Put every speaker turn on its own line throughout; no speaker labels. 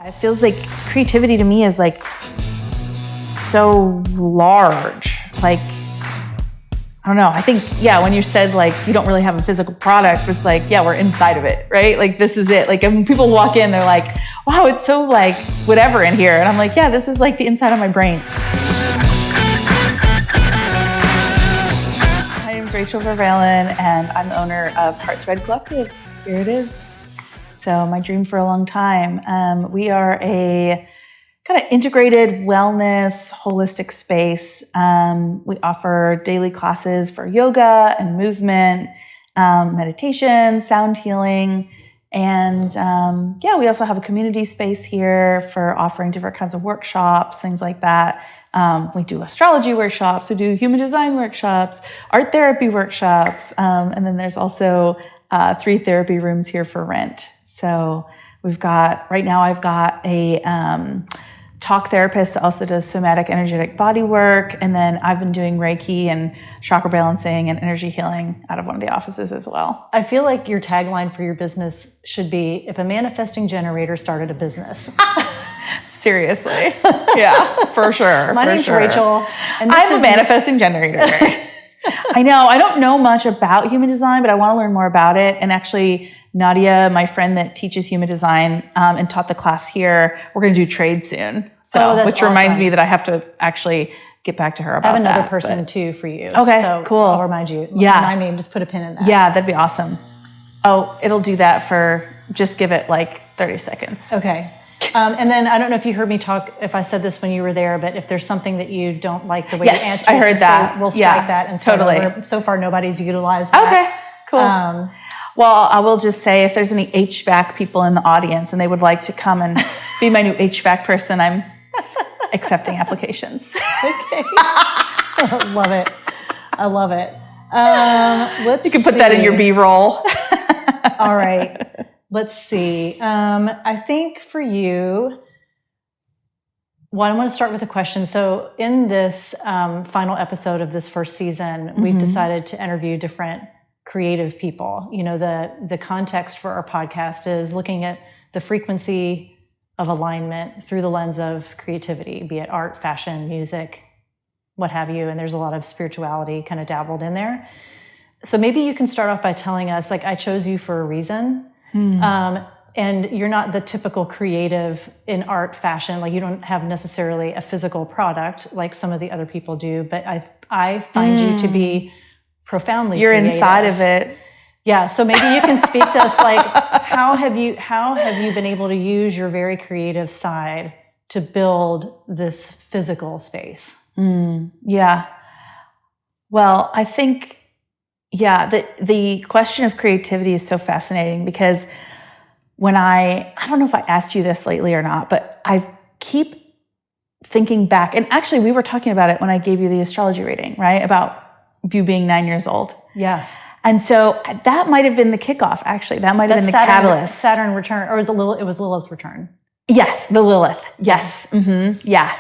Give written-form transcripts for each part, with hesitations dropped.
It feels like creativity to me is like so large. Like, I don't know. I think, yeah, when you said like you don't really have a physical product, it's like, yeah, we're inside of it, right? Like this is it. Like when people walk in, they're like, wow, it's so like whatever in here. And I'm like, yeah, this is like the inside of my brain. My name is Rachel VerValin, and I'm the owner of Heart Thread Collective. Here it is. So my dream for a long time. We are a kind of integrated wellness, holistic space. We offer daily classes for yoga and movement, meditation, sound healing. And yeah, we also have a community space here for offering different kinds of workshops, things like that. We do astrology workshops, we do human design workshops, art therapy workshops. And then there's also 3 therapy rooms here for rent. So we've got, right now I've got a talk therapist that also does somatic energetic body work. And then I've been doing Reiki and chakra balancing and energy healing out of one of the offices as well.
I feel like your tagline for your business should be, if a manifesting generator started a business.
Seriously. Yeah, for sure.
My name's Rachel.
And I'm a manifesting generator. I know. I don't know much about human design, but I want to learn more about it. And actually, Nadia, my friend that teaches human design and taught the class here, we're going to do trade soon. So, which reminds me that I have to actually get back to her about that.
I have another person too for you.
Okay,
so
cool.
I'll remind you.
Yeah.
Remind me, just put a pin in that.
Yeah, that'd be awesome. Oh, it'll do that for, just give it like 30 seconds.
Okay. And then I don't know if you heard me talk, if I said this when you were there, but if there's something that you don't like the way you answer,
I heard that.
We'll strike that and start
totally.
over. So far, nobody's utilized that.
Okay, cool. Well, I will just say if there's any HVAC people in the audience and they would like to come and be my new HVAC person, I'm accepting applications.
Okay. I love it. I love it.
You can put that in your B-roll.
All right. Let's see. I think for you, well, I want to start with a question. So in this final episode of this first season, we've decided to interview different creative people. You know, the context for our podcast is looking at the frequency of alignment through the lens of creativity, be it art, fashion, music, what have you. And there's a lot of spirituality kind of dabbled in there. So maybe you can start off by telling us, like, I chose you for a reason. And you're not the typical creative in art, fashion. Like, you don't have necessarily a physical product like some of the other people do, but I find you to be profoundly creative.
You're inside of it.
Yeah. So maybe you can speak to us, like, how have you been able to use your very creative side to build this physical space?
Yeah. Well, I think, yeah, the question of creativity is so fascinating because when I don't know if I asked you this lately or not, but I keep thinking back, and actually we were talking about it when I gave you the astrology reading, right? About you being 9 years old.
Yeah. And
so that might have been the kickoff, actually. That might have been the catalyst.
Saturn return, or was it was Lilith's return?
Yes, the Lilith. Yes. Yeah.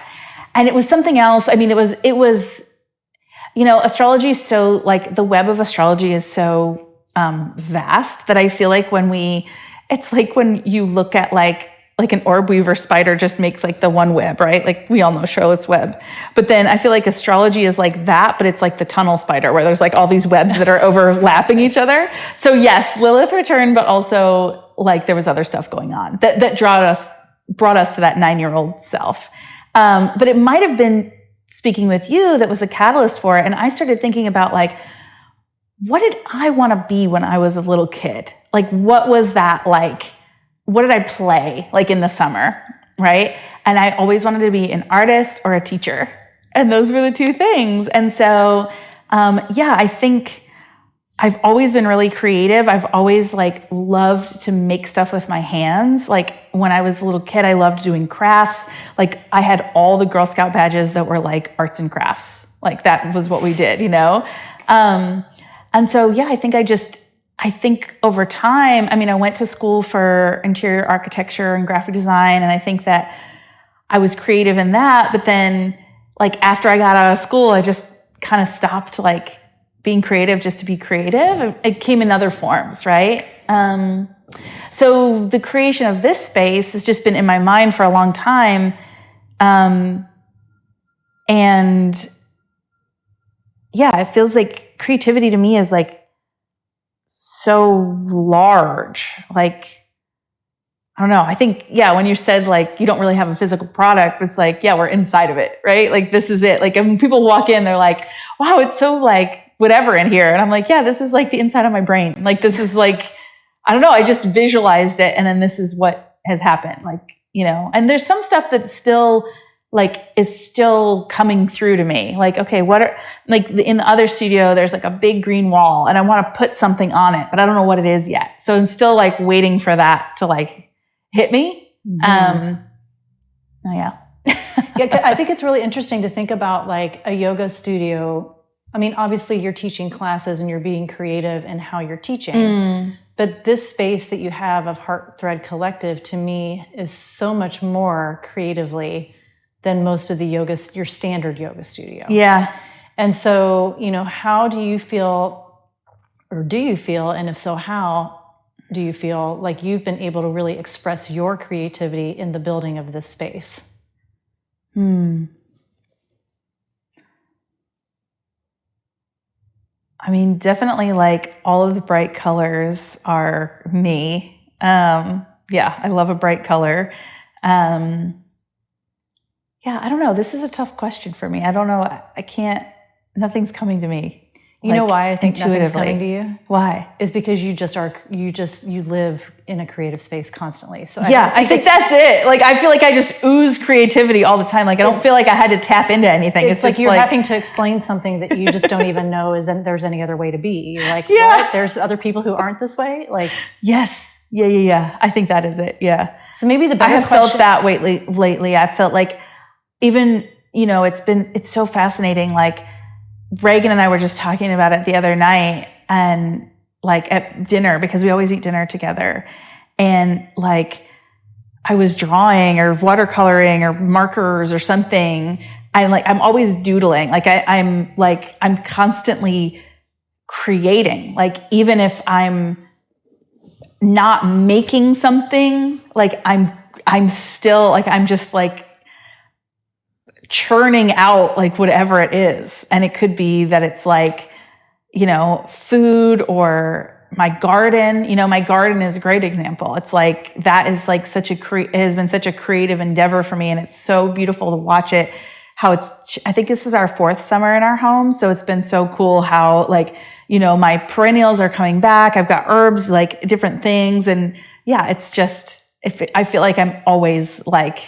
And it was something else. I mean, it was, you know, astrology is so, like, the web of astrology is so vast that I feel like it's like when you look at like an orb weaver spider just makes like the one web, right? Like we all know Charlotte's Web. But then I feel like astrology is like that, but it's like the tunnel spider where there's like all these webs that are overlapping each other. So yes, Lilith returned, but also like there was other stuff going on that brought us to that 9-year-old self. But it might have been speaking with you that was the catalyst for it. And I started thinking about, like, what did I want to be when I was a little kid? Like, what was that like? What did I play like in the summer, right? And I always wanted to be an artist or a teacher. And those were the 2 things. And so, yeah, I think I've always been really creative. I've always like loved to make stuff with my hands. Like when I was a little kid, I loved doing crafts. Like I had all the Girl Scout badges that were like arts and crafts. Like that was what we did, you know? And so, yeah, I think over time, I mean, I went to school for interior architecture and graphic design. And I think that I was creative in that. But then like after I got out of school, I just kind of stopped like being creative just to be creative. It came in other forms, right? So the creation of this space has just been in my mind for a long time. And yeah, it feels like creativity to me is like so large. Like, I don't know. I think, yeah, when you said like, you don't really have a physical product, it's like, yeah, we're inside of it, right? Like, this is it. Like, when people walk in, they're like, wow, it's so like whatever in here. And I'm like, yeah, this is like the inside of my brain. Like, this is like, I don't know. I just visualized it. And then this is what has happened. Like, you know, and there's some stuff that still like is still coming through to me. Like, okay, what are, like in the other studio, there's like a big green wall and I want to put something on it, but I don't know what it is yet. So I'm still like waiting for that to like hit me. Oh yeah.
Yeah, I think it's really interesting to think about like a yoga studio. I mean, obviously you're teaching classes and you're being creative in how you're teaching. But this space that you have of Heart Thread Collective to me is so much more creatively than most of the your standard yoga studio.
Yeah.
And so, you know, how do you feel, or do you feel, and if so, how do you feel like you've been able to really express your creativity in the building of this space?
I mean, definitely like all of the bright colors are me. Yeah, I love a bright color. Yeah, I don't know. This is a tough question for me. I don't know. I can't, nothing's coming to me.
You know why I think nothing's
intuitively.
coming to you?
Why?
Is because you live in a creative space constantly. So
I think that's it. Like, I feel like I just ooze creativity all the time. Like, I don't feel like I had to tap into anything.
It's like you're having to explain something that you just don't even know there's any other way to be. You're like,
yeah.
What? There's other people who aren't this way? Like,
yes. Yeah. I think that is it. Yeah.
So maybe the better
I have felt that lately. I felt like even, you know, it's so fascinating. Like, Reagan and I were just talking about it the other night, and like at dinner, because we always eat dinner together. And like, I was drawing or watercoloring or markers or something. I'm always doodling. Like I'm constantly creating. Like, even if I'm not making something, like I'm still like, I'm just like churning out like whatever it is. And it could be that it's like, you know, food or my garden. You know, my garden is a great example. It's like, that is like it has been such a creative endeavor for me. And it's so beautiful to watch it, how I think this is our 4th summer in our home. So it's been so cool how, like, you know, my perennials are coming back. I've got herbs, like different things. And yeah, it's just, I feel like I'm always like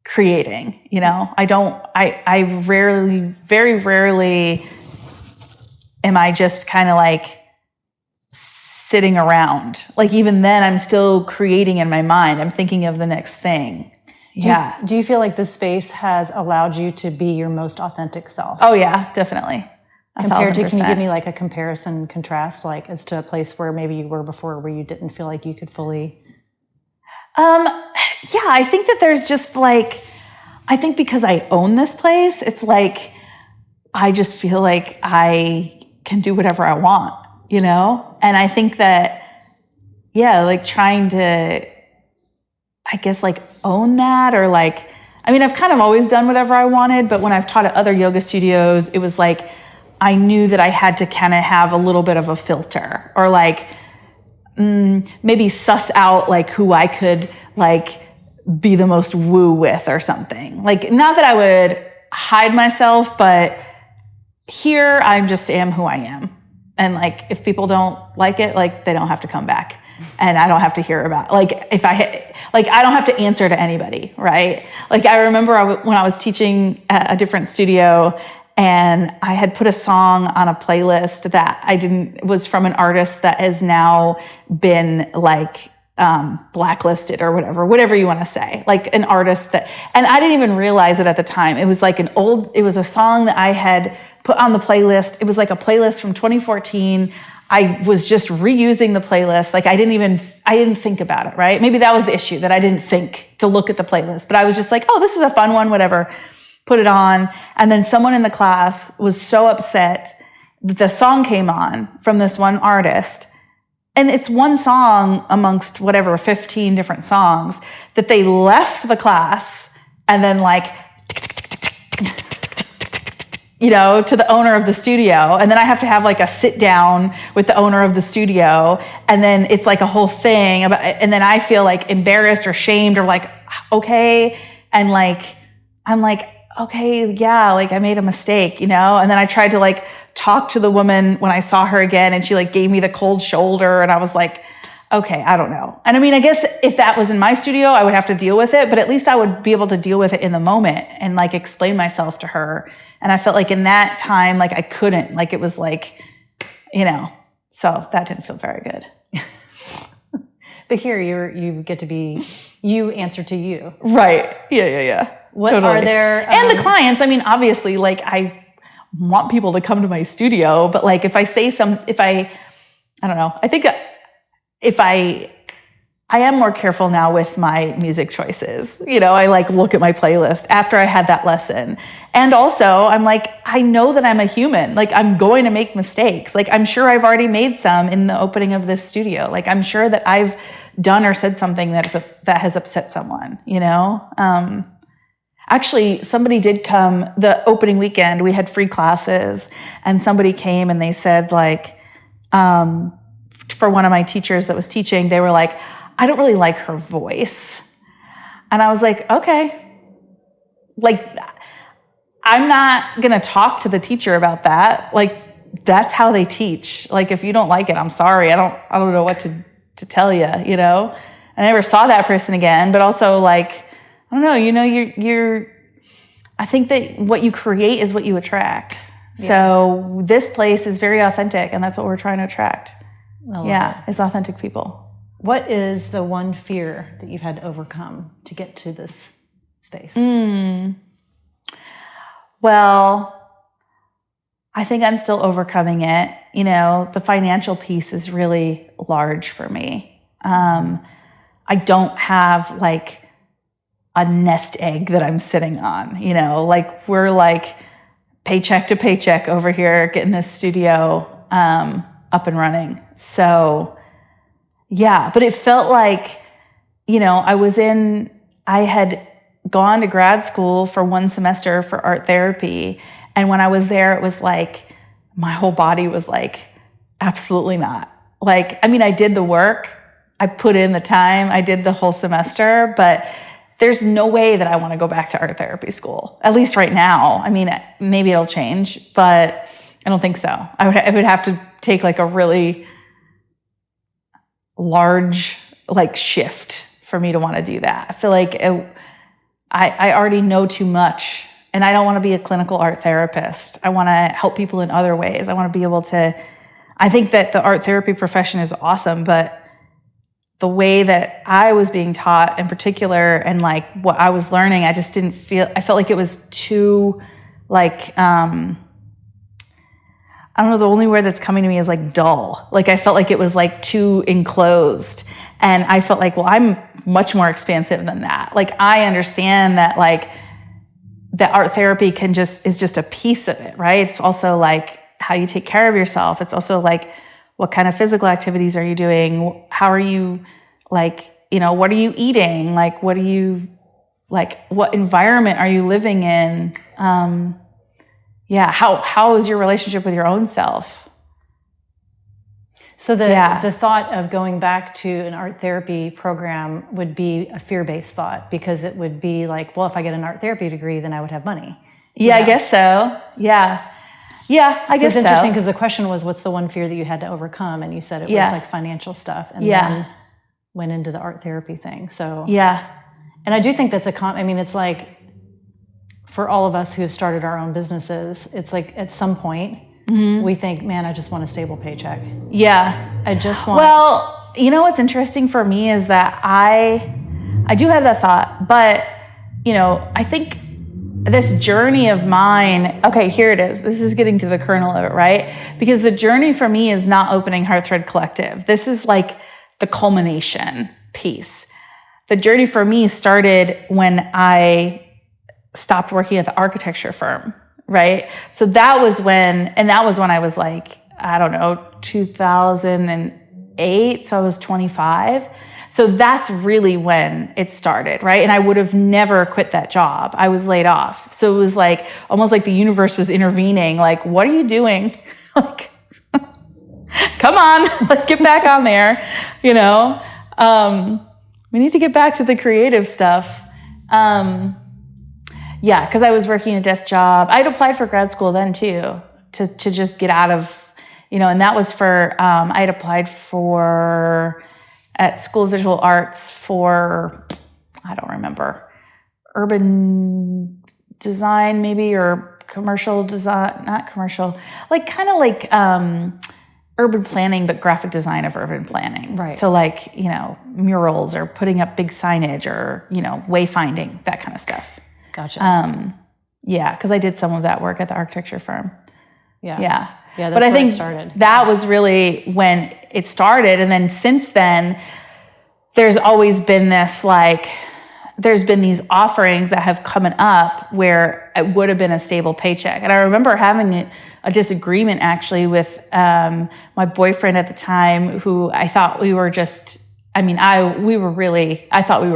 creating, you know. I very rarely am I just kind of like sitting around. Like, even then I'm still creating in my mind. I'm thinking of the next thing. Yeah.
Do you feel like this space has allowed you to be your most authentic self?
Oh yeah, definitely.
Compared to, can you give me like a comparison, contrast, like as to a place where maybe you were before where you didn't feel like you could fully?
Yeah, I think that there's just like, I think because I own this place, it's like, I just feel like I can do whatever I want, you know? And I think that, yeah, like trying to, I guess, like own that, or like, I mean, I've kind of always done whatever I wanted, but when I've taught at other yoga studios, it was like, I knew that I had to kind of have a little bit of a filter, or like, maybe suss out like who I could like be the most woo with or something. Like, not that I would hide myself, but here I just am who I am. And like, if people don't like it, like they don't have to come back, and I don't have to hear about, like, I don't have to answer to anybody. Right. Like, I remember when I was teaching at a different studio, and I had put a song on a playlist that was from an artist that has now been like, blacklisted or whatever you want to say, like an artist and I didn't even realize it at the time. It was like it was a song that I had put on the playlist. It was like a playlist from 2014. I was just reusing the playlist. Like, I didn't think about it, right? Maybe that was the issue, that I didn't think to look at the playlist, but I was just like, oh, this is a fun one, whatever. Put it on. And then someone in the class was so upset that the song came on from this one artist, and it's one song amongst whatever 15 different songs that they left the class and then like, you know, to the owner of the studio. And then I have to have like a sit down with the owner of the studio. And then it's like a whole thing about, and then I feel like embarrassed or shamed or like, okay. And like, I'm like, okay, yeah, like I made a mistake, you know? And then I tried to like talk to the woman when I saw her again, and she like gave me the cold shoulder, and I was like, okay, I don't know. And I mean, I guess if that was in my studio, I would have to deal with it, but at least I would be able to deal with it in the moment and like explain myself to her. And I felt like in that time, like I couldn't, like it was like, you know, so that didn't feel very good.
But here you get to be, you answer to you.
Right. Yeah.
What
totally.
are there?
And the clients, I mean, obviously, like I want people to come to my studio, but like if I say I don't know, I think that I am more careful now with my music choices. You know, I like look at my playlist after I had that lesson. And also I'm like, I know that I'm a human. Like I'm going to make mistakes. Like I'm sure I've already made some in the opening of this studio. Like I'm sure that I've done or said something that has upset someone, you know? Actually, somebody did come the opening weekend. We had free classes, and somebody came and they said like, for one of my teachers that was teaching, they were like, I don't really like her voice. And I was like, okay. Like, I'm not going to talk to the teacher about that. Like, that's how they teach. Like, if you don't like it, I'm sorry. I don't know what to tell you, you know? I never saw that person again, but also like, I don't know, you know, I think that what you create is what you attract. Yeah. So this place is very authentic, and that's what we're trying to attract. Yeah, it's authentic people.
What is the one fear that you've had to overcome to get to this space?
Well, I think I'm still overcoming it. You know, the financial piece is really large for me. I don't have like a nest egg that I'm sitting on, you know, like we're like paycheck to paycheck over here, getting this studio up and running. So yeah, but it felt like, you know, I had gone to grad school for one semester for art therapy. And when I was there, it was like, my whole body was like, absolutely not. Like, I mean, I did the work, I put in the time, I did the whole semester, but there's no way that I want to go back to art therapy school, at least right now. I mean, maybe it'll change, but I don't think so. I would have to take like a really large like shift for me to want to do that. I feel like I already know too much, and I don't want to be a clinical art therapist. I want to help people in other ways. I want to be able to, I think that the art therapy profession is awesome, but the way that I was being taught in particular and like what I was learning, I just didn't feel, I felt like it was too like, I don't know, the only word that's coming to me is like dull. Like I felt like it was like too enclosed. And I felt like, well, I'm much more expansive than that. Like I understand that like that art therapy is just a piece of it, right? It's also like how you take care of yourself. It's also like, what kind of physical activities are you doing? How are you, like, you know, what are you eating? Like, what environment are you living in? Yeah, how is your relationship with your own self?
So the thought of going back to an art therapy program would be a fear-based thought, because it would be like, well, if I get an art therapy degree, then I would have money.
Yeah, I guess so. Yeah, I guess so.
It's interesting because the question was, what's the one fear that you had to overcome? And you said it was like financial stuff, and then went into the art therapy thing. So and I do think that's I mean, it's like for all of us who have started our own businesses, it's like at some point we think, man, I just want a stable paycheck. Yeah, I just want.
Well, you know what's interesting for me is that I do have that thought, but you know, I think this journey of mine, okay, here it is. This is getting to the kernel of it, right? Because the journey for me is not opening Heart Thread Collective. This is like the culmination piece. The journey for me started when I stopped working at the architecture firm, right? So that was when I was like, I don't know, 2000 and 2008, so I was 25. So that's really when it started, right? And I would have never quit that job. I was laid off. So it was like almost like the universe was intervening, like, what are you doing? Like, come on, let's get back on there, you know? We need to get back to the creative stuff. Yeah, because I was working a desk job. I'd applied for grad school then too, to just get out of, you know, and that was for, I'd applied for, at School of Visual Arts for, I don't remember, urban design maybe, or commercial design, not commercial, like kind of like urban planning, but graphic design of urban planning.
Right.
So like, you know, murals or putting up big signage or, you know, wayfinding, that kind of stuff.
Gotcha.
Yeah, because I did some of that work at the architecture firm.
Yeah.
Yeah.
Yeah, that's
but I
where
think
it started.
That was really when it started. And then since then, there's always been this, like, there's been these offerings that have come up where it would have been a stable paycheck. And I remember having a disagreement actually with my boyfriend at the time, who I thought we were just, I thought we were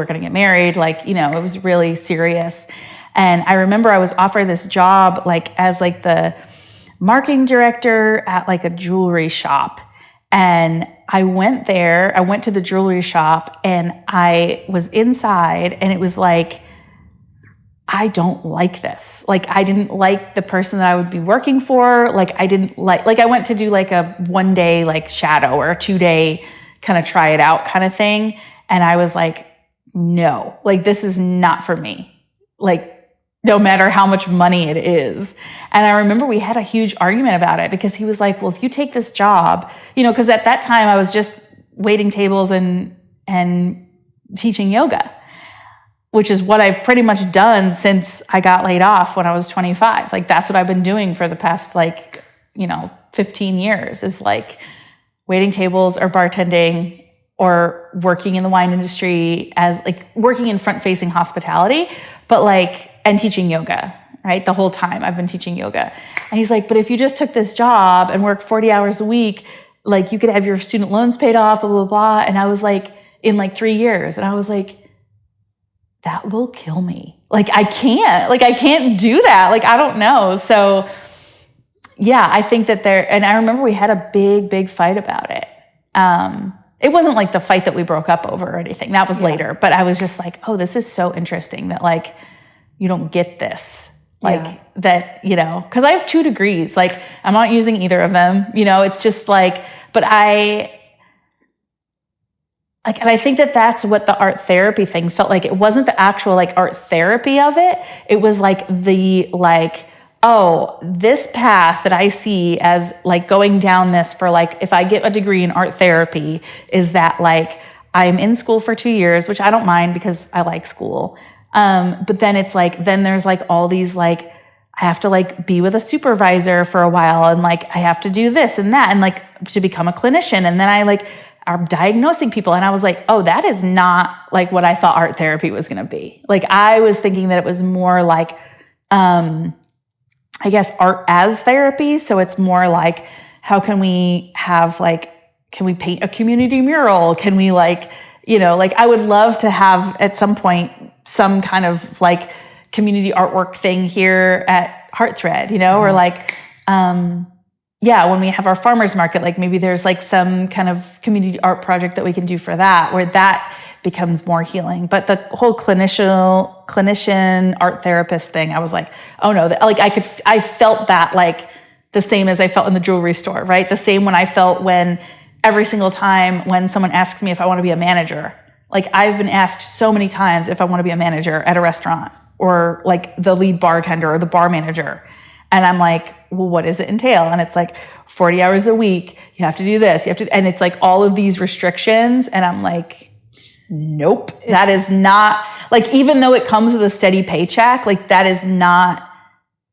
going to get married. Like, you know, it was really serious. And I remember I was offered this job, like, as like the marketing director at like a jewelry shop. And I went there, I went to the jewelry shop, and I was inside, and it was like, I don't like this. Like, I didn't like the person that I would be working for. Like, I didn't like I went to do like a 1 day like shadow or a 2 day kind of try it out kind of thing. And I was like, no, like, this is not for me. Like, no matter how much money it is. And I remember we had a huge argument about it, because he was like, well, if you take this job, you know, because at that time I was just waiting tables and teaching yoga, which is what I've pretty much done since I got laid off when I was 25. Like, that's what I've been doing for the past, like, you know, 15 years, is like waiting tables or bartending or working in the wine industry, as like working in front-facing hospitality, but like, and teaching yoga, right? The whole time I've been teaching yoga. And he's like, but if you just took this job and worked 40 hours a week, like, you could have your student loans paid off, blah, blah, blah. And I was like, in like 3 years. And I was like, that will kill me. Like, I can't do that. Like, I don't know. So yeah, I think that and I remember we had a big fight about it. It wasn't like the fight that we broke up over or anything. That was later. But I was just like, oh, this is so interesting that, like, you don't get this, like, that, you know, because I have 2 degrees, like, I'm not using either of them, you know, it's just like, but and I think that that's what the art therapy thing felt like. It wasn't the actual, like, art therapy of it. It was like the, like, oh, this path that I see as like going down this for, like, if I get a degree in art therapy, is that, like, I'm in school for 2 years, which I don't mind because I like school. But then it's like, then there's like all these, like, I have to like be with a supervisor for a while, and like, I have to do this and that, and like, to become a clinician. And then I like are diagnosing people. And I was like, oh, that is not like what I thought art therapy was going to be. Like, I was thinking that it was more like, I guess, art as therapy. So it's more like, how can we have, like, can we paint a community mural? Can we, like, you know, like, I would love to have at some point some kind of like community artwork thing here at Heartthread, you know, or like, when we have our farmers market, like, maybe there's like some kind of community art project that we can do for that, where that becomes more healing. But the whole clinician art therapist thing, I was like, oh no, like, I felt that, like, the same as I felt in the jewelry store, right? The same when I felt when every single time when someone asks me if I want to be a manager. Like, I've been asked so many times if I want to be a manager at a restaurant, or like the lead bartender or the bar manager. And I'm like, well, what does it entail? And it's like 40 hours a week. You have to do this. You have to, and it's like all of these restrictions. And I'm like, nope, that is not, like, even though it comes with a steady paycheck, like, that is not,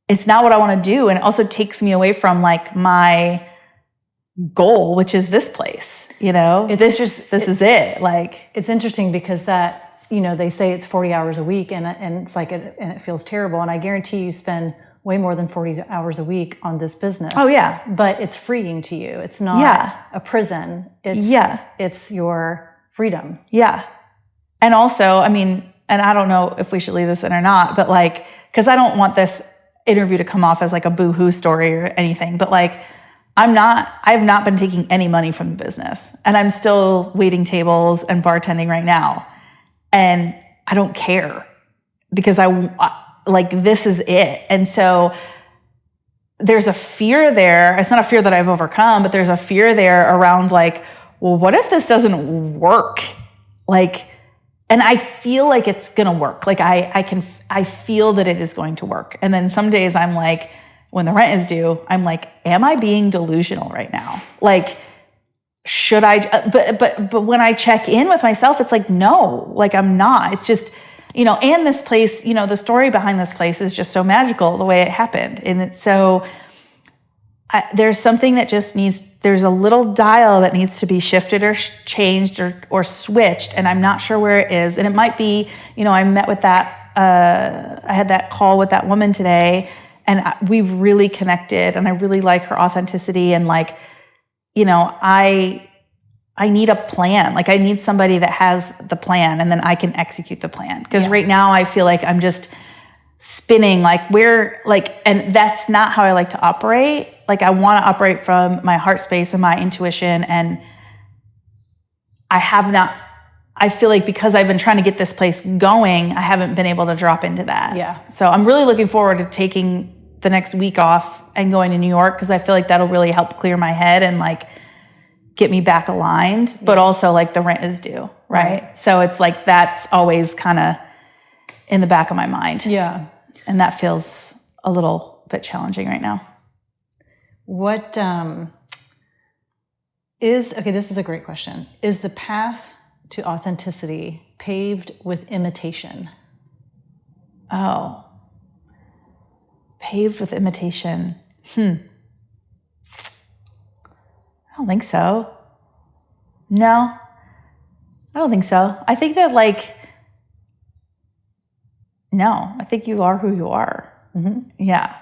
it's not what I want to do. And it also takes me away from, like, my goal, which is this place, you know, this is it. Like,
it's interesting because that, you know, they say it's 40 hours a week, and it's like, and it feels terrible. And I guarantee you spend way more than 40 hours a week on this business.
Oh yeah.
But it's freeing to you. It's not a prison. It's your freedom.
Yeah. And also, I mean, and I don't know if we should leave this in or not, but like, because I don't want this interview to come off as like a boo-hoo story or anything, but like, I've not been taking any money from the business, and I'm still waiting tables and bartending right now. And I don't care, because this is it. And so there's a fear there. It's not a fear that I've overcome, but there's a fear there around like, well, what if this doesn't work? Like, and I feel like it's going to work. Like I feel that it is going to work. And then some days I'm like, when the rent is due, I'm like, am I being delusional right now? Like, should I, but when I check in with myself, it's like, no, like I'm not. It's just, and this place, the story behind this place is just so magical the way it happened. And it's so, there's something that just there's a little dial that needs to be shifted or changed or switched. And I'm not sure where it is. And it might be, I met with I had that call with that woman today, and we really connected, and I really like her authenticity. And like, I need a plan. Like I need somebody that has the plan, and then I can execute the plan. Because right now I feel like I'm just spinning, and that's not how I like to operate. Like I want to operate from my heart space and my intuition. And I feel like because I've been trying to get this place going, I haven't been able to drop into that.
Yeah.
So I'm really looking forward to taking the next week off and going to New York, because I feel like that'll really help clear my head and like get me back aligned. But also like the rent is due, right? So it's like that's always kind of in the back of my mind.
Yeah.
And that feels a little bit challenging right now.
What this is a great question. Is the path to authenticity paved with imitation?
Oh. Paved with imitation. I don't think so. No, I don't think so. I think that I think you are who you are.
Mm-hmm.
Yeah.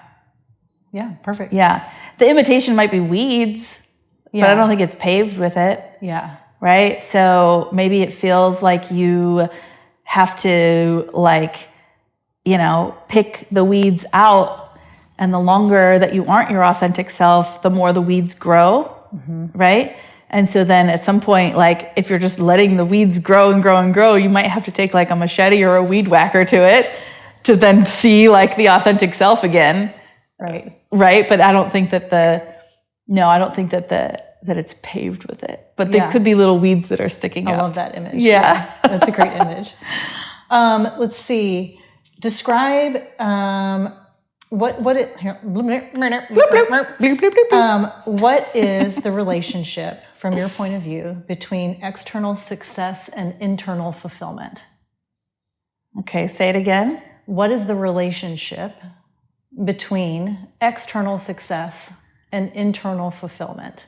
Yeah, perfect.
Yeah. The imitation might be weeds, but I don't think it's paved with it.
Yeah.
Right? So maybe it feels like you have to pick the weeds out. And the longer that you aren't your authentic self, the more the weeds grow, right? And so then at some point, like if you're just letting the weeds grow and grow and grow, you might have to take like a machete or a weed whacker to it to then see like the authentic self again.
Right.
Right? But I don't think that that it's paved with it. But there could be little weeds that are sticking out.
I love that image.
Yeah.
That's a great image. Let's see. Describe what is the relationship from your point of view between external success and internal fulfillment?
Okay, say it again.
What is the relationship between external success and internal fulfillment?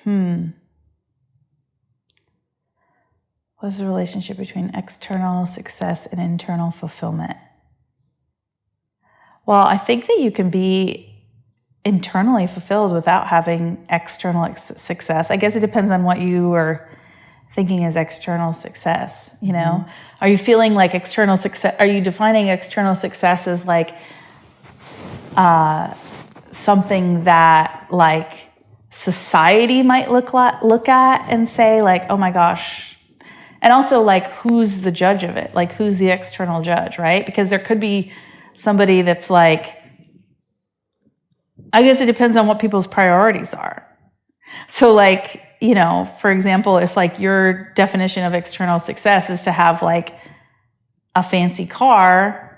What is the relationship between external success and internal fulfillment? Well, I think that you can be internally fulfilled without having external success. I guess it depends on what you are thinking as external success, Are you feeling like external success? Are you defining external success as like something that like society might look at and say like, oh my gosh. And also like, who's the judge of it? Like, who's the external judge, right? Because there could be somebody that's like, I guess it depends on what people's priorities are. So like, for example, if like your definition of external success is to have like a fancy car,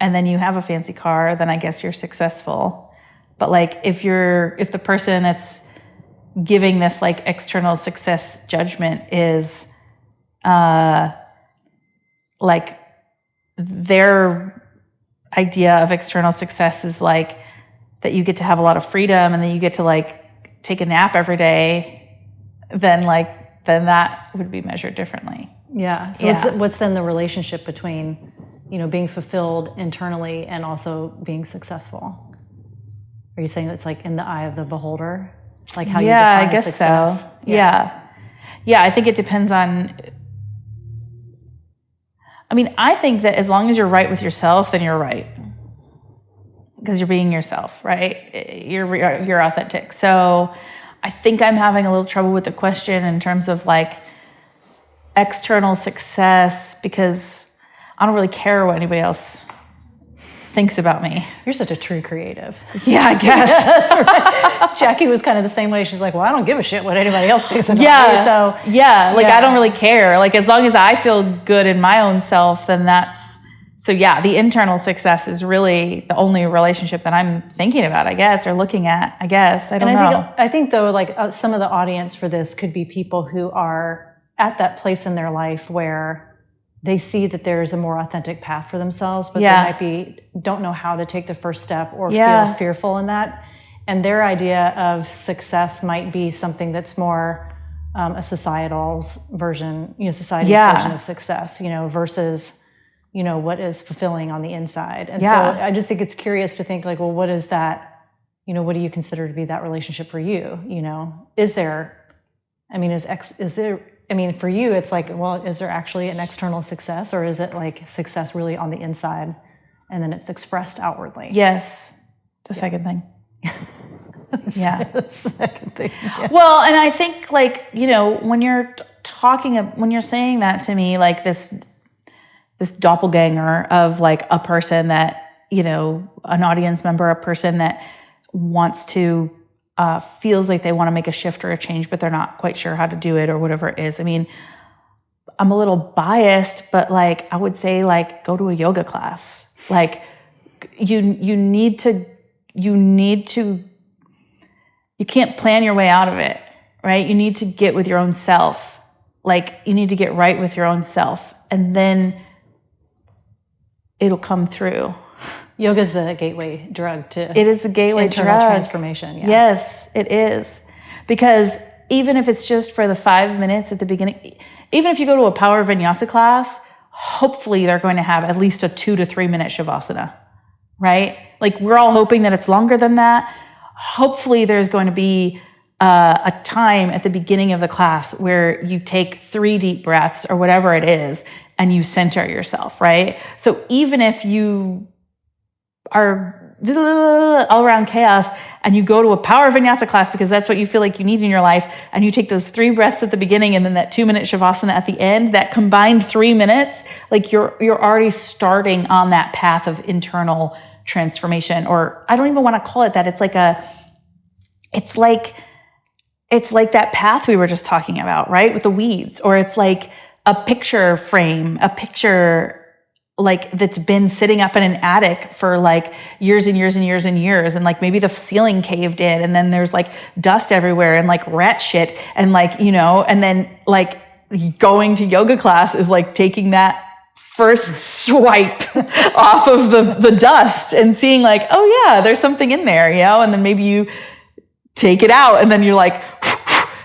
and then you have a fancy car, then I guess you're successful. But like if the person that's giving this like external success judgment is like their idea of external success is like that you get to have a lot of freedom and then you get to like take a nap every day, then that would be measured differently.
Yeah. So what's then the relationship between being fulfilled internally and also being successful? Are you saying that's like in the eye of the beholder? Like how you define
I guess
success?
so. Yeah, I think it depends on, I think that as long as you're right with yourself, then you're right. Because you're being yourself, right? You're authentic. So I think I'm having a little trouble with the question in terms of like external success, because I don't really care what anybody else thinks about me.
You're such a true creative.
Yeah, I guess.
Right. Jackie was kind of the same way. She's like, well, I don't give a shit what anybody else thinks about me. So
I don't really care. Like as long as I feel good in my own self, then the internal success is really the only relationship that I'm thinking about, I guess, or looking at, I guess. I don't know.
I think though, like some of the audience for this could be people who are at that place in their life where they see that there's a more authentic path for themselves, but they don't know how to take the first step or feel fearful in that. And their idea of success might be something that's more a society's version of success, versus, what is fulfilling on the inside. And so I just think it's curious to think like, well, what is that, what do you consider to be that relationship for you? Is there, for you, it's like, well, is there actually an external success, or is it like success really on the inside and then it's expressed outwardly?
Yes. The second thing.
The second thing. Yeah.
Well, and I think like, when you're saying that to me, like this doppelganger of like a person that, an audience member, a person that wants to feels like they want to make a shift or a change, but they're not quite sure how to do it or whatever it is. I'm a little biased, but like I would say like go to a yoga class. Like you can't plan your way out of it, right? You need to get with your own self. Like you need to get right with your own self, and then it'll come through.
Yoga is the gateway drug to
it is the gateway
internal
drug.
Transformation. Yeah.
Yes, it is. Because even if it's just for the 5 minutes at the beginning, even if you go to a power vinyasa class, hopefully they're going to have at least a 2 to 3 minute shavasana, right? Like we're all hoping that it's longer than that. Hopefully there's going to be a time at the beginning of the class where you take 3 deep breaths or whatever it is and you center yourself, right? So even if you are all around chaos and you go to a power vinyasa class because that's what you feel like you need in your life, and you take those 3 breaths at the beginning and then that 2 minute shavasana at the end, that combined 3 minutes, like you're already starting on that path of internal transformation. Or I don't even want to call it that. It's like that path we were just talking about, right? With the weeds. Or it's like a picture frame, a picture like that's been sitting up in an attic for like years and years and years and years. And like maybe the ceiling caved in and then there's like dust everywhere and like rat shit. And like, and then like going to yoga class is like taking that first swipe off of the dust and seeing like, oh yeah, there's something in there, and then maybe you take it out and then you're like,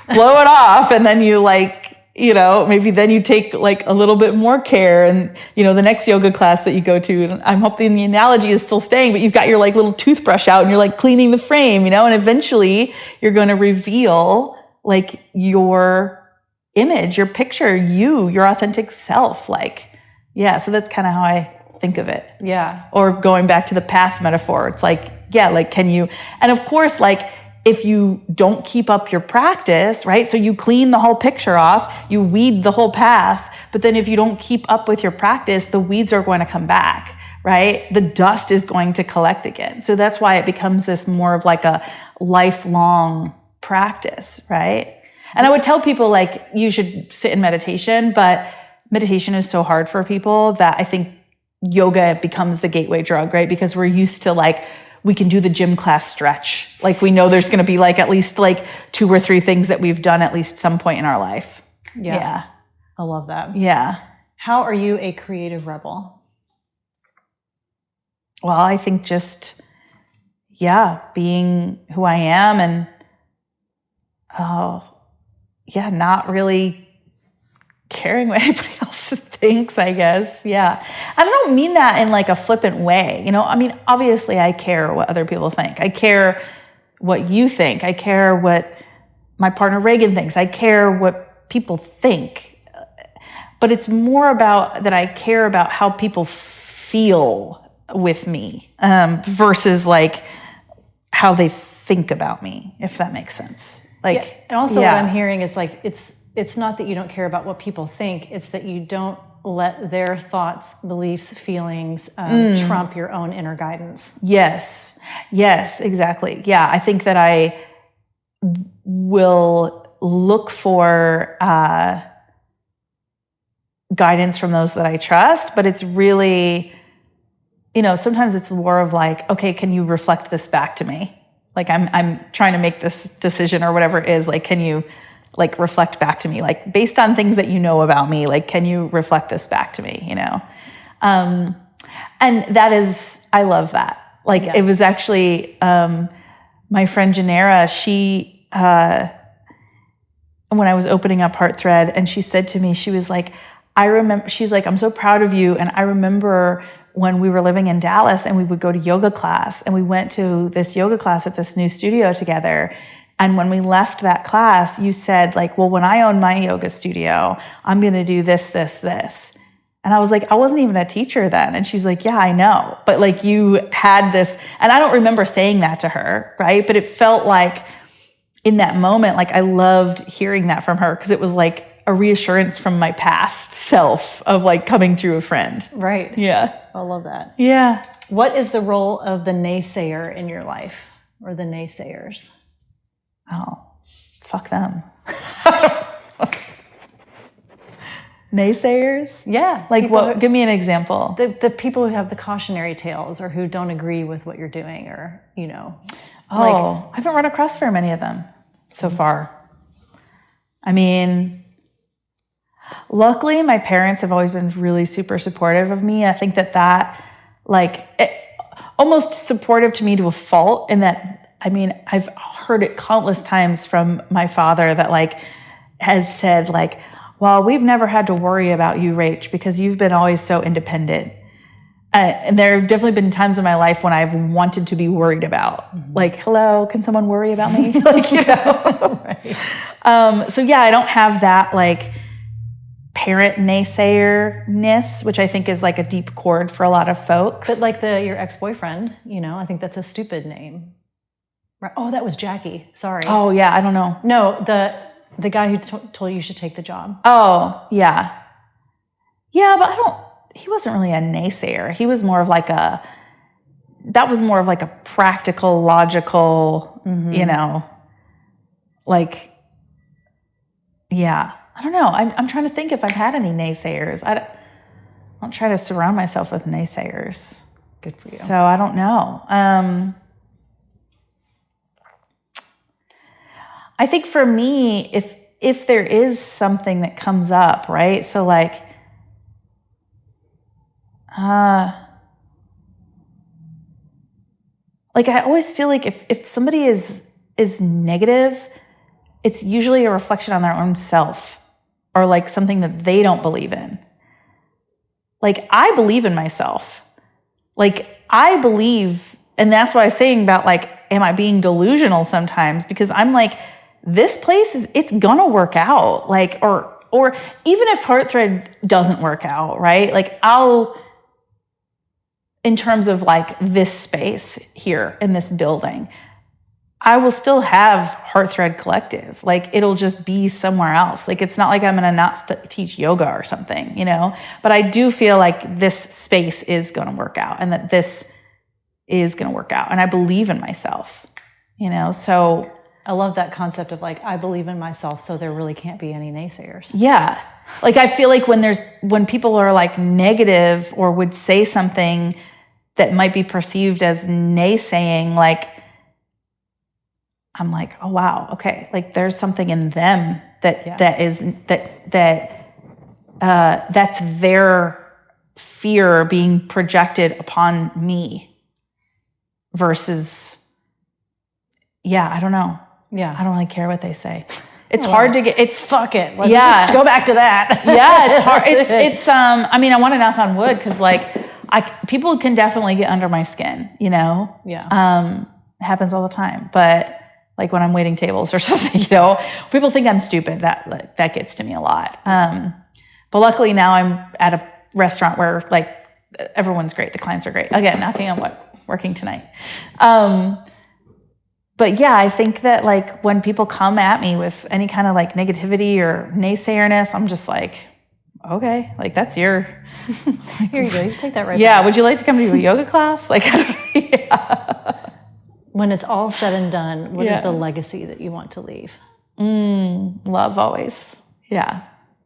blow it off. And then you like, maybe then you take like a little bit more care, and the next yoga class that you go to, and I'm hoping the analogy is still staying, but you've got your like little toothbrush out and you're like cleaning the frame, and eventually you're going to reveal like your image, your picture, your authentic self. Like, so that's kind of how I think of it.
Yeah.
Or going back to the path metaphor, it's like, like can you, and of course, like, if you don't keep up your practice, right? So you clean the whole picture off, you weed the whole path, but then if you don't keep up with your practice, the weeds are going to come back, right? The dust is going to collect again. So that's why it becomes this more of like a lifelong practice, right? And I would tell people like you should sit in meditation, but meditation is so hard for people that I think yoga becomes the gateway drug, right? Because we're used to like, we can do the gym class stretch. Like we know there's going to be like at least like 2 or 3 things that we've done at least some point in our life.
Yeah. I love that.
Yeah.
How are you a creative rebel?
Well, I think just, being who I am and, not really caring what anybody else thinks, I guess. Yeah. And I don't mean that in like a flippant way. You know, I mean, obviously I care what other people think. I care what you think. I care what my partner Reagan thinks. I care what people think. But it's more about that I care about how people feel with me versus like how they think about me, if that makes sense. Like,
yeah. And also what I'm hearing is like, it's not that you don't care about what people think. It's that you don't let their thoughts, beliefs, feelings trump your own inner guidance.
Yes. Yes, exactly. Yeah. I think that I will look for guidance from those that I trust, but it's really, you know, sometimes it's more of like, okay, can you reflect this back to me? Like I'm trying to make this decision or whatever it is. Like, can you like reflect back to me? Like based on things that you know about me, like, can you reflect this back to me? You know? And that is, I love that. Like it was actually, my friend Janera, she, when I was opening up Heart Thread, and she said to me, she was like, I remember, she's like, I'm so proud of you. And I remember when we were living in Dallas and we would go to yoga class, and we went to this yoga class at this new studio together. And when we left that class, you said like, well, when I own my yoga studio, I'm going to do this, this, this. And I was like, I wasn't even a teacher then. And she's like, yeah, I know. But like you had this, and I don't remember saying that to her, right? But it felt like in that moment, like I loved hearing that from her because it was like a reassurance from my past self of like coming through a friend.
Right.
Yeah.
I love that.
Yeah.
What is the role of the naysayer in your life, or the naysayers?
Oh, fuck them. Naysayers?
Yeah.
Like what? Give me an example.
The people who have the cautionary tales, or who don't agree with what you're doing, or, you know.
Oh, like, I haven't run across very many of them so far. I mean, luckily my parents have always been really super supportive of me. I think that like almost supportive to me to a fault, in that, I mean, I've heard it countless times from my father that like has said like, well, we've never had to worry about you, Rach, because you've been always so independent. And there have definitely been times in my life when I've wanted to be worried about, like, hello, can someone worry about me? Like, you know. Right. So yeah, I don't have that like parent naysayerness, which I think is like a deep chord for a lot of folks.
But like your ex-boyfriend, you know, I think that's a stupid name. Right. Oh, that was Jackie. Sorry.
Oh yeah, I don't know.
No, the guy who told you should take the job.
Oh yeah, yeah, but he wasn't really a naysayer. He was more of like that was more of like a practical, logical, you know, like, yeah, I don't know. I'm trying to think if I've had any naysayers. I don't try to surround myself with naysayers.
Good for you.
So I don't know. I think for me, if there is something that comes up, right? So like, like I always feel like if somebody is negative, it's usually a reflection on their own self, or like something that they don't believe in. Like I believe in myself. Like I believe, and that's why I was saying about like, am I being delusional sometimes? Because I'm like, this place it's gonna work out. Like, or even if Heart Thread doesn't work out, right? Like in terms of like this space here in this building, I will still have Heart Thread Collective. Like it'll just be somewhere else. Like it's not like I'm gonna not teach yoga or something, you know? But I do feel like this space is gonna work out, and that this is gonna work out. And I believe in myself, you know? So
I love that concept of like, I believe in myself, so there really can't be any naysayers.
Yeah. Like I feel like when people are like negative or would say something that might be perceived as naysaying, like I'm like, oh wow, okay, like there's something in them that's their fear being projected upon me versus, yeah, I don't know.
Yeah,
I don't really care what they say. It's hard to get, it's
fuck it. Let's just go back to that.
Yeah, it's hard. I mean, I want to knock on wood because like people can definitely get under my skin, you know?
Yeah.
It happens all the time. But like when I'm waiting tables or something, you know, people think I'm stupid. That gets to me a lot. But luckily now I'm at a restaurant where like everyone's great. The clients are great. Again, knocking on wood, working tonight. But yeah, I think that like when people come at me with any kind of like negativity or naysayerness, I'm just like, okay, like that's your.
Here you go. You can take that right.
Yeah.
back.
Would you like to come to a yoga class? Like, yeah.
When it's all said and done, what is the legacy that you want to leave?
Love always. Yeah.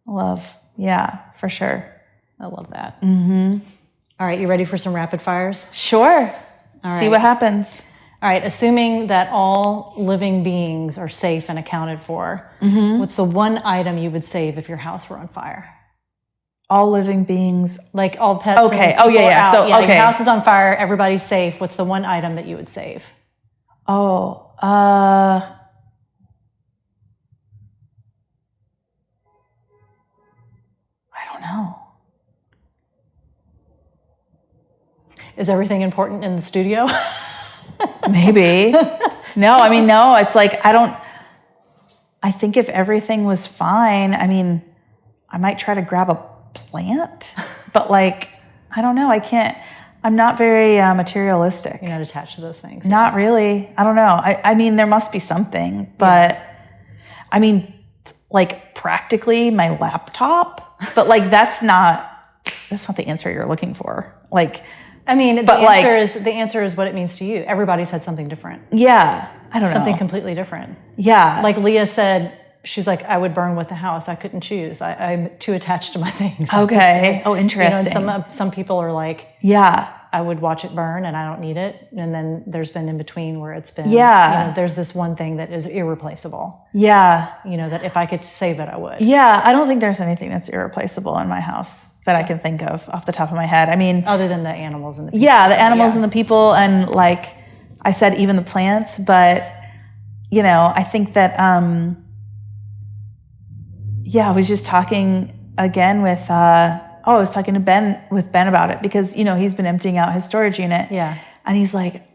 Love. Yeah, for sure.
I love that.
Mm-hmm.
All right. You ready for some rapid fires?
Sure.
All right.
See what happens.
All right, assuming that all living beings are safe and accounted for, what's the one item you would save if your house were on fire?
All living beings.
Like all pets.
Okay. Oh, yeah. So,
okay. Your house is on fire, everybody's safe. What's the one item that you would save?
Oh, I don't know.
Is everything important in the studio?
Maybe. No, it's like, I think if everything was fine, I mean, I might try to grab a plant, but like, I don't know. I'm not very materialistic.
You're not attached to those things.
Not really. I don't know. I mean, there must be something, but I mean, like practically my laptop, but like, that's not the answer you're looking for. Like,
I mean, the answer is what it means to you. Everybody said something different.
Yeah. I don't know.
Something completely different.
Yeah.
Like Leah said, she's like, I would burn with the house. I couldn't choose. I'm too attached to my things.
Okay. Oh, interesting.
You know, and some people are like,
yeah,
I would watch it burn and I don't need it. And then there's been in between where it's been, there's this one thing that is irreplaceable.
Yeah.
You know, that if I could save it, I would.
Yeah. I don't think there's anything that's irreplaceable in my house that I can think of off the top of my head. I mean,
other than the animals and the people.
Yeah, the animals and the people, and like I said, even the plants. But you know, I think that I was just talking again with I was talking to Ben about it because you know he's been emptying out his storage unit.
Yeah,
and he's like,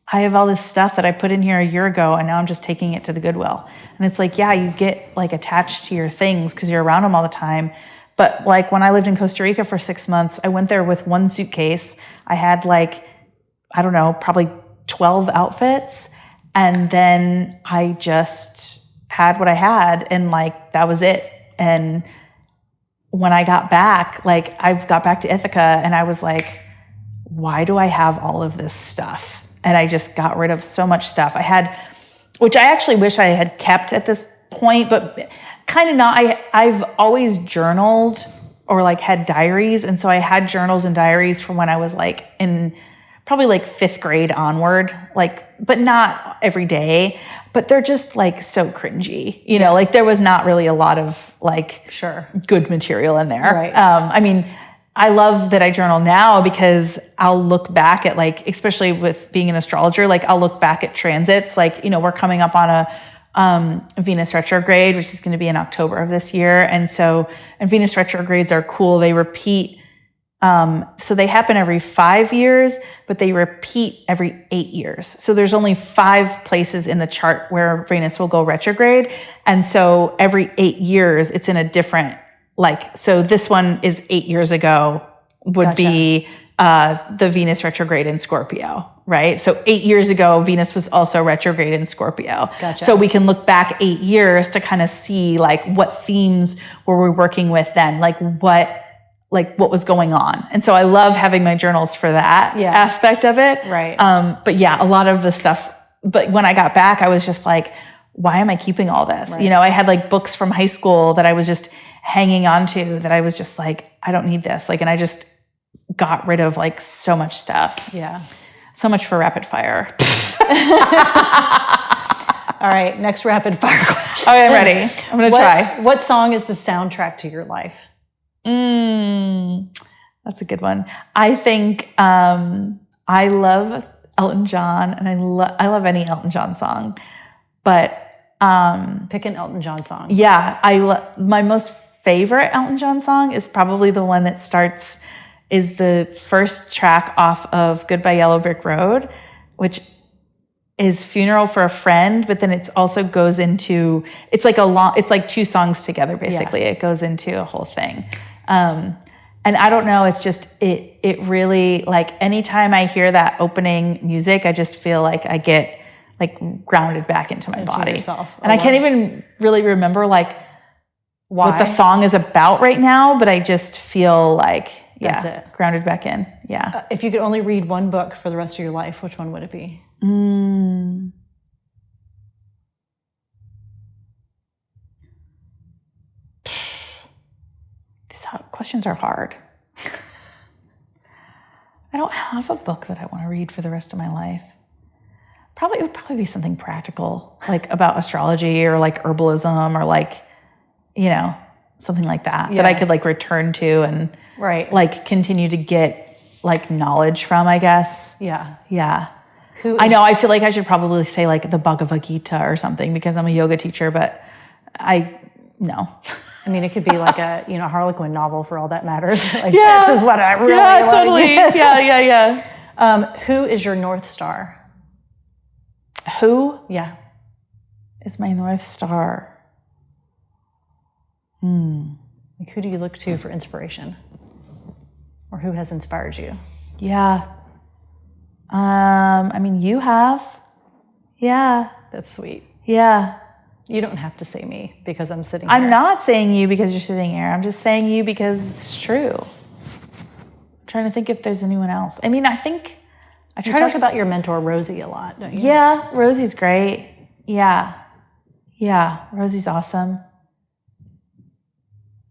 I have all this stuff that I put in here a year ago, and now I'm just taking it to the Goodwill. And it's like, yeah, you get like attached to your things because you're around them all the time. But like when I lived in Costa Rica for 6 months, I went there with one suitcase. I had like, I don't know, probably 12 outfits. And then I just had what I had and like, that was it. And when I got back, like I got back to Ithaca and I was like, why do I have all of this stuff? And I just got rid of so much stuff I had, which I actually wish I had kept at this point, but kind of not. I've always journaled or like had diaries. And so I had journals and diaries from when I was like in probably like 5th grade onward, like, but not every day, but they're just like so cringy, you know, like there was not really a lot of like good material in there.
Right.
I mean, I love that I journal now because I'll look back at like, especially with being an astrologer, like I'll look back at transits, like, you know, we're coming up on a Venus retrograde, which is going to be in October of this year. And Venus retrogrades are cool. They repeat. So they happen every 5 years, but they repeat every 8 years. So there's only 5 places in the chart where Venus will go retrograde. And so every 8 years, it's in a different, like, so this one is 8 years ago would be the Venus retrograde in Scorpio, right? So 8 years ago, Venus was also retrograde in Scorpio.
Gotcha.
So we can look back 8 years to kind of see like what themes were we working with then, like what was going on. And so I love having my journals for that aspect of it.
Right.
But yeah, a lot of the stuff, but when I got back, I was just like, why am I keeping all this? Right. You know, I had like books from high school that I was just hanging on to that I was just like, I don't need this. Like, and I just got rid of like so much stuff.
Yeah.
So much for rapid fire.
All right. Next rapid fire question.
Okay, I'm ready. I'm going to try.
What song is the soundtrack to your life?
That's a good one. I think I love Elton John, and I love any Elton John song. But
Pick an Elton John song.
Yeah, my most favorite Elton John song is probably the one that is the first track off of Goodbye Yellow Brick Road, which is Funeral for a Friend, but then it's also goes into, it's like two songs together, basically. Yeah. It goes into a whole thing. And I don't know, it's just, it really, like, anytime I hear that opening music, I just feel like I get like grounded back into my body. Yourself. And I can't even really remember like what the song is about right now, but I just feel like, that's it. Grounded back in. Yeah.
If you could only read one book for the rest of your life, which one would it be?
These questions are hard. I don't have a book that I want to read for the rest of my life. It would probably be something practical, like about astrology or like herbalism or like, something like that, that I could like return to and like continue to get like knowledge from, I guess.
Yeah.
Yeah. I feel like I should probably say like the Bhagavad Gita or something because I'm a yoga teacher, but no.
I mean, it could be like a, Harlequin novel for all that matters. Like, this is what I really like.
Totally. Yeah.
Who is your North Star?
Who?
Yeah.
Is my North Star?
Like, who do you look to for inspiration? Or who has inspired you?
Yeah. I mean, you have. Yeah.
That's sweet.
Yeah.
You don't have to say me because I'm sitting here.
I'm not saying you because you're sitting here. I'm just saying you because it's true. I'm trying to think if there's anyone else. I mean, I think
I talk about your mentor, Rosie, a lot, don't you?
Yeah. Rosie's great. Yeah. Yeah. Rosie's awesome.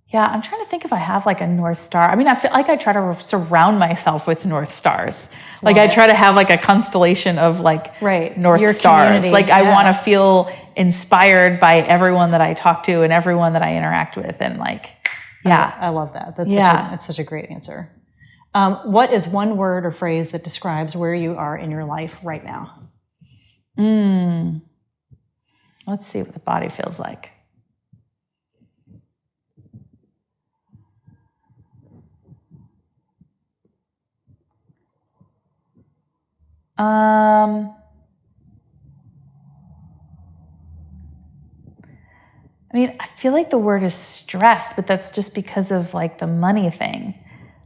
Yeah, I'm trying to think if I have like a North Star. I mean, I feel like I try to surround myself with North Stars. Like I try to have like a constellation of like North Stars. Community. Like I want to feel inspired by everyone that I talk to and everyone that I interact with. And like,
I love that. That's such a great answer. What is one word or phrase that describes where you are in your life right now?
Let's see what the body feels like. I mean, I feel like the word is stressed, but that's just because of like the money thing.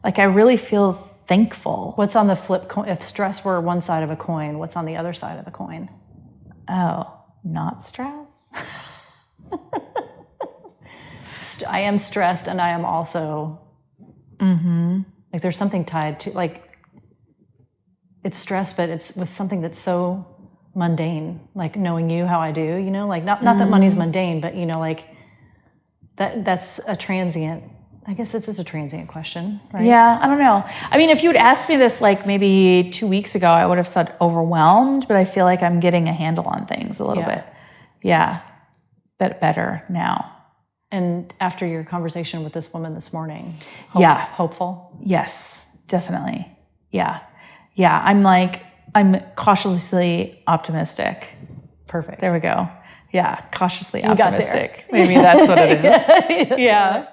Like I really feel thankful.
What's on the flip coin? If stress were one side of a coin, what's on the other side of the coin?
Oh, not stress?
I am stressed and I am also, like there's something tied to, like, it's stress, but it's with something that's so mundane, like knowing you how I do, like not that money's mundane, but like that's a transient, I guess this is a transient question, right?
Yeah, I don't know. I mean, if you had asked me this like maybe 2 weeks ago, I would have said overwhelmed, but I feel like I'm getting a handle on things a little bit. Yeah, but better now.
And after your conversation with this woman this morning, hopeful?
Yes, definitely. Yeah. Yeah, I'm cautiously optimistic.
Perfect.
There we go. Yeah, cautiously optimistic. Maybe that's what it is. Yeah.